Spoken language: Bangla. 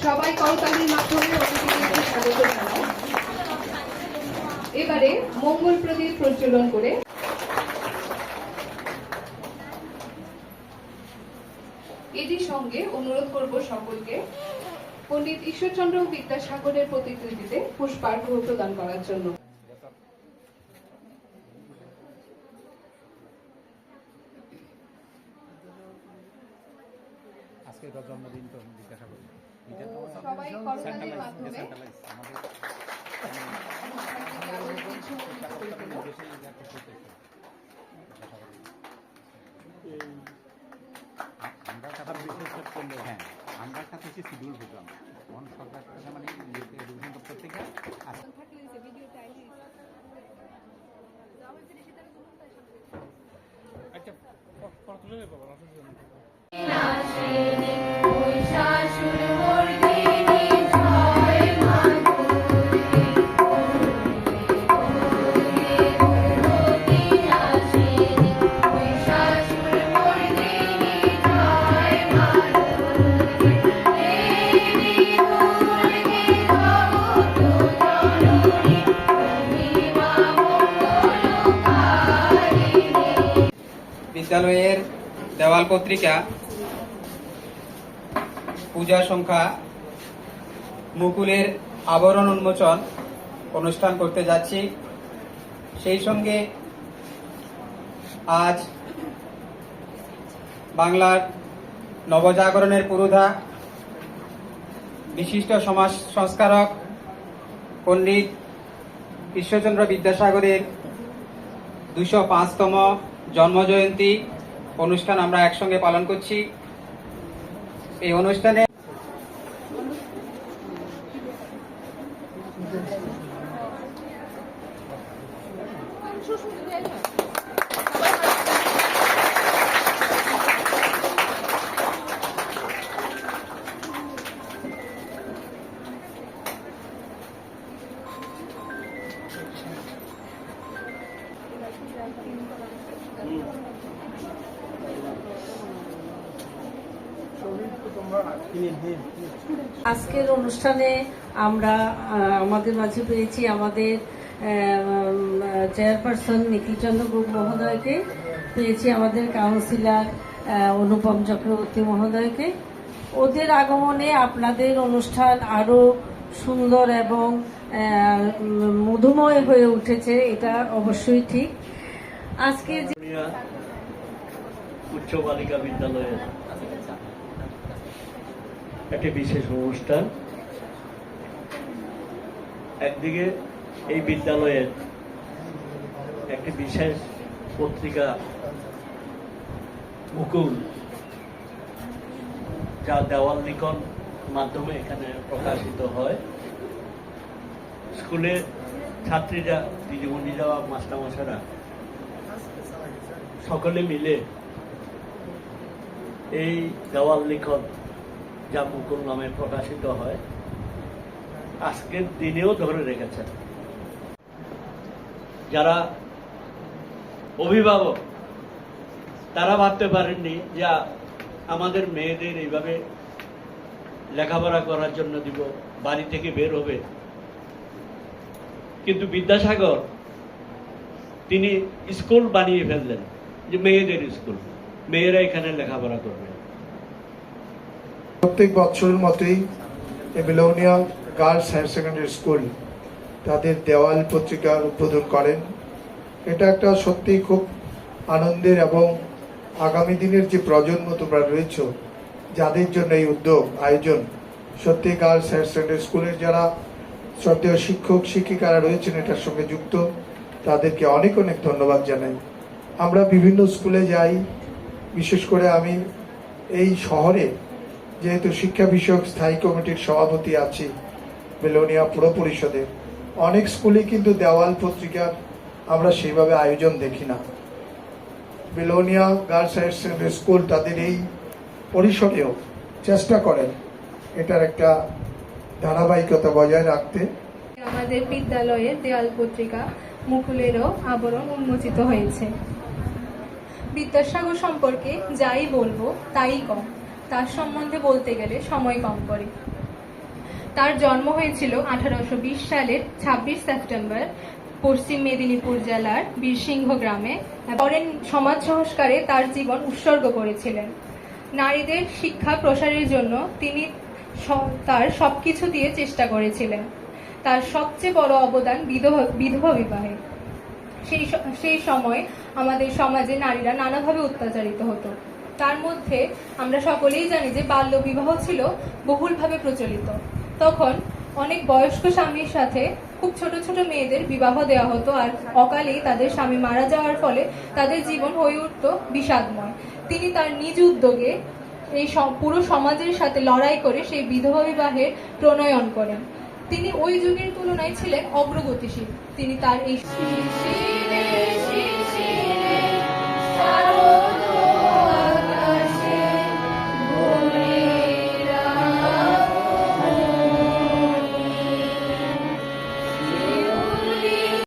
সবাই করতালির মাধ্যমে অতিথিদেরকে স্বাগত জানায়। এবারে মঙ্গল প্রদীপ প্রজ্বলন করে এটির সঙ্গে অনুরোধ করব সকলকে পণ্ডিত ঈশ্বরচন্দ্র বিদ্যাসাগরের প্রতিকৃতিতে পুষ্পার্ঘ্য প্রদান করার জন্য। আজকে জন্মদিন তো বিদ্যাসাগর সবাই করতালির মাধ্যমে আমরা কথা বিশেষ করলে হ্যাঁ আমরা কাছে হচ্ছে শিডিউল প্রোগ্রাম কোন সরকার মানে বিভিন্ন পত্রিকা আছে। আচ্ছা বিদ্যালয়ের দেওয়াল পত্রিকা পূজা সংখ্যা মুকুলের আবরণ উন্মোচন অনুষ্ঠান করতে যাচ্ছি। সেই সঙ্গে আজ বাংলার নবজাগরণের পুরোধা বিশিষ্ট সমাজ সংস্কারক পণ্ডিত ঈশ্বরচন্দ্র বিদ্যাসাগরের 205তম জন্মজয়ন্তী অনুষ্ঠান আমরা একসঙ্গে পালন করছি। এই অনুষ্ঠানে আজকের অনুষ্ঠানে আমরা আমাদের মাঝে পেয়েছি আমাদের চেয়ারপারসন নিখিলচন্দ্র গুপ মহোদয়কে, পেয়েছি আমাদের কাউন্সিলর অনুপম চক্রবর্তী মহোদয়কে। ওদের আগমনে আপনাদের অনুষ্ঠান আরো সুন্দর এবং মধুময় হয়ে উঠেছে, এটা অবশ্যই ঠিক। আজকে উচ্চ বালিকা বিদ্যালয়ের একটি বিশেষ অনুষ্ঠান। একদিকে এই বিদ্যালয়ের একটি বিশেষ পত্রিকা মুকুল, যা দেওয়াল লিখন মাধ্যমে এখানে প্রকাশিত হয়। স্কুলে ছাত্রীরা, দিদিমণিরা, মাস্টারমশাইরা সকলে মিলে এই দেওয়াল লিখন, যা মুকুল নামে প্রকাশিত হয়, আজকের দিনেও ধরে রেখেছেন। যারা অভিভাবক তারা ভাবতে পারেননি যে আমাদের মেয়েদের এইভাবে লেখাপড়া করার জন্য দিব, বাড়ি থেকে বের হবে। কিন্তু বিদ্যাসাগর তিনি স্কুল বানিয়ে ফেললেন, যে মেয়েদের স্কুল, মেয়েরা এখানে লেখাপড়া করবে। প্রত্যেক বছরের মতোই Belonia girls higher secondary school তাদের দেওয়াল পত্রিকার উদ্বোধন করেন। এটা একটা সত্যি খুব আনন্দের এবং আগামী দিনের যে প্রজন্ম তোমরা রয়েছে, যাদের জন্য এই উদ্যোগ আয়োজন, সত্যি গার্লস হায়ার সেকেন্ডারি স্কুলের যারা শ্রদ্ধেয় শিক্ষক শিক্ষিকারা রয়েছেন এটার সঙ্গে যুক্ত, তাদেরকে অনেক অনেক ধন্যবাদ জানাই। আমরা বিভিন্ন স্কুলে যাই, বিশেষ করে আমি এই শহরে যেহেতু শিক্ষা বিষয়ক স্থায়ী কমিটির সভাপতি আছি বেলোনিয়া পুর পরিষদের, অনেক স্কুলে কিন্তু দেওয়াল পত্রিকার আমরা সেইভাবে আয়োজন দেখি না। Belonia girls higher secondary school তাদের এই পরিসরেও চেষ্টা করেন এটার একটা ধারাবাহিকতা বজায় রাখতে। আমাদের বিদ্যালয়ের দেওয়াল পত্রিকা মুকুলেরও আবরণ উন্মোচিত হয়েছে। বিদ্যাসাগর সম্পর্কে যাই বলবো তাই কম, তার সম্বন্ধে বলতে গেলে সময় কম করে। তার জন্ম হয়েছিল 1820 সালের 26 সেপ্টেম্বর পশ্চিম মেদিনীপুর জেলার বীরসিংহ গ্রামে। পরের সমাজ সংস্কারে তার জীবন উৎসর্গ করেছিলেন। নারীদের শিক্ষা প্রসারের জন্য তিনি তার সবকিছু দিয়ে চেষ্টা করেছিলেন। তার সবচেয়ে বড় অবদান বিধবা বিবাহে। সেই সময় আমাদের সমাজে নারীরা নানাভাবে অত্যাচারিত হতো। তার মধ্যে আমরা সকলেই জানি যে বাল্য বিবাহ ছিল বহুলভাবে প্রচলিত। তখন অনেক বয়স্ক স্বামীর সাথে খুব ছোট ছোট মেয়েদের বিবাহ দেওয়া হতো, আর অকালেই তাদের স্বামী মারা যাওয়ার ফলে তাদের জীবন হয়ে উঠত বিষাদময়। তিনি তার নিজ উদ্যোগে এই পুরো সমাজের সাথে লড়াই করে সেই বিধবা বিবাহের প্রণয়ন করেন। তিনি ওই যুগের তুলনায় ছিলেন অগ্রগতিশীল। তিনি তার এই